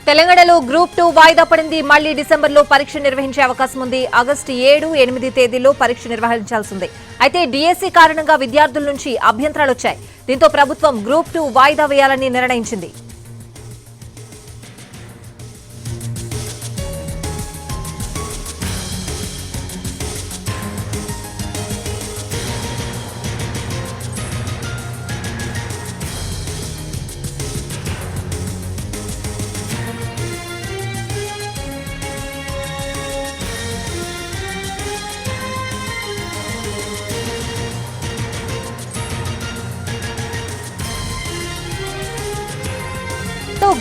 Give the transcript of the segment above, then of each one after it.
తెలంగాణలో గ్రూప్ 2 వాయిదా పడింది. మళ్లీ డిసెంబర్లో పరీక్ష నిర్వహించే అవకాశం ఉంది. ఆగస్టు 7, 8 తేదీల్లో పరీక్ష నిర్వహించాల్సింది. అయితే డిఎస్సి కారణంగా విద్యార్థుల నుంచి అభ్యంతరాలు వచ్చాయి. దీంతో ప్రభుత్వం గ్రూప్ 2 వాయిదా వేయాలని నిర్ణయించింది.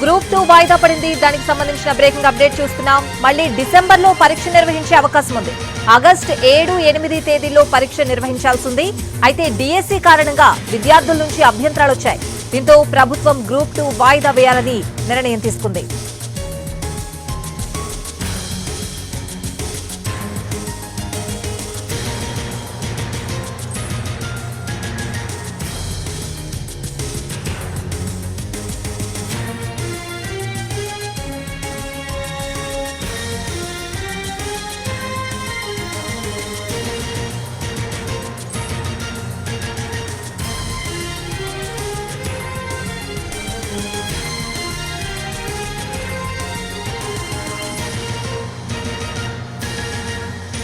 గ్రూప్ 2 వాయిదా పడింది. దానికి సంబంధించిన బ్రేకింగ్ అప్డేట్ చూస్తున్నాం. మళ్లీ డిసెంబర్లో పరీక్ష నిర్వహించే అవకాశం ఉంది. ఆగస్టు 7, 8 తేదీల్లో పరీక్ష నిర్వహించాల్సింది. అయితే డిఎస్సి కారణంగా విద్యార్థుల నుంచి అభ్యంతరాలు వచ్చాయి. దీంతో ప్రభుత్వం గ్రూప్ 2 వాయిదా వేయాలని నిర్ణయం తీసుకుంది.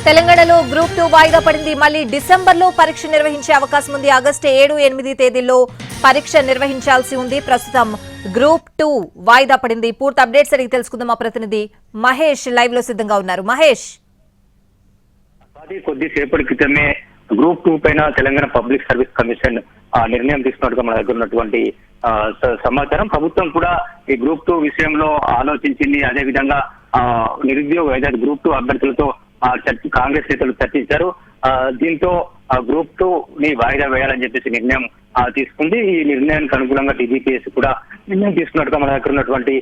తెలంగాణలో గ్రూప్ 2 వాయిదా పడింది. మళ్లీ డిసెంబర్లో పరీక్ష నిర్వహించే అవకాశం ఉంది. ఆగస్టు 7, 8 తేదీల్లో పరీక్ష నిర్వహించాల్సి ఉంది. ప్రస్తుతం గ్రూప్ 2 వాయిదా పడింది. పూర్తి అప్డేట్స్ అడిగి తెలుసుకుందాం. మా ప్రతినిధి మహేష్ లైవ్ లో సిద్ధంగా ఉన్నారు. మహేష్, కొద్దిసేపటి క్రితమే గ్రూప్ 2 పైన తెలంగాణ పబ్లిక్ సర్వీస్ కమిషన్ నిర్ణయం తీసుకున్నట్టుగా మన దగ్గర ఉన్నటువంటి సమాచారం. ప్రభుత్వం కూడా ఈ గ్రూప్ 2 విషయంలో ఆలోచించింది. అదే విధంగా నిరుద్యోగ ఏదైతే గ్రూప్ 2 అభ్యర్థులతో కాంగ్రెస్ నేతలు చర్చించారు. దీంతో గ్రూప్ 2 ని వాయిదా వేయాలని చెప్పేసి నిర్ణయం తీసుకుంది. ఈ నిర్ణయానికి అనుగుణంగా టీజీపీఎస్ కూడా నిర్ణయం తీసుకున్నట్టుగా మన దగ్గర ఉన్నటువంటి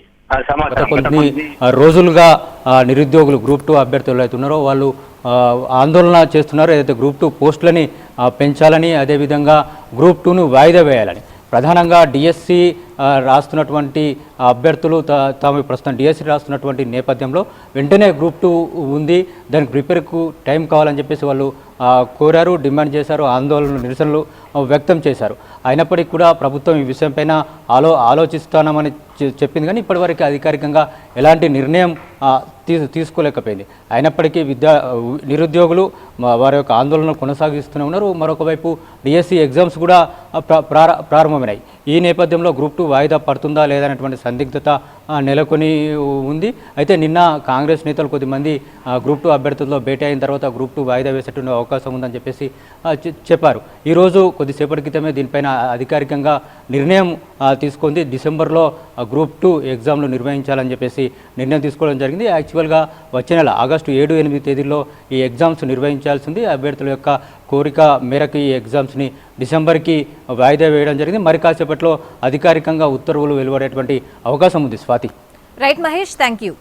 సమాచారం. కొన్ని రోజులుగా నిరుద్యోగులు గ్రూప్ 2 అభ్యర్థులు అయితే ఉన్నారో వాళ్ళు ఆందోళన చేస్తున్నారు. ఏదైతే గ్రూప్ 2 పోస్టులని పెంచాలని, అదేవిధంగా గ్రూప్ 2ను వాయిదా వేయాలని, ప్రధానంగా డిఎస్సి రాస్తున్నటువంటి అభ్యర్థులు తాము ప్రస్తుతం డిఎస్సి రాస్తున్నటువంటి నేపథ్యంలో వెంటనే గ్రూప్ 2 ఉంది, దానికి ప్రిపేర్కు టైం కావాలని చెప్పేసి వాళ్ళు కోరారు, డిమాండ్ చేశారు, ఆందోళనలు, నిరసనలు వ్యక్తం చేశారు. అయినప్పటికీ కూడా ప్రభుత్వం ఈ విషయంపైన ఆలోచిస్తామని చెప్పింది, కానీ ఇప్పటివరకు అధికారికంగా ఎలాంటి నిర్ణయం తీసుకోలేకపోయింది. అయినప్పటికీ నిరుద్యోగులు వారి యొక్క ఆందోళనలు కొనసాగిస్తూనే ఉన్నారు. మరొక వైపు డిఎస్సి ఎగ్జామ్స్ కూడా ప్రారంభమైనాయి. ఈ నేపథ్యంలో గ్రూప్ 2 వాయిదా పడుతుందా లేదా అనేటువంటి సందిగ్ధత నెలకొని ఉంది. అయితే నిన్న కాంగ్రెస్ నేతలు కొద్దిమంది గ్రూప్ 2 అభ్యర్థులతో భేటీ అయిన తర్వాత గ్రూప్ 2 వాయిదా వేసేటువంటి అవకాశం ఉందని చెప్పేసి చెప్పారు. ఈరోజు కొద్దిసేపటి క్రితమే దీనిపైన అధికారికంగా నిర్ణయం తీసుకుంది. డిసెంబర్లో గ్రూప్ 2 ఎగ్జామ్లు నిర్వహించాలని చెప్పేసి నిర్ణయం తీసుకోవడం జరిగింది. యాక్చువల్గా వచ్చే నెల ఆగస్టు 7, 8 తేదీల్లో ఈ ఎగ్జామ్స్ నిర్వహించాల్సింది. అభ్యర్థుల యొక్క కోరిక మేరకు ఈ ఎగ్జామ్స్ని డిసెంబర్కి వాయిదా వేయడం జరిగింది. మరి కాసేపట్లో అధికారికంగా ఉత్తర్వులు వెలువడేటువంటి అవకాశం ఉంది. Swathi. Right Mahesh, thank you.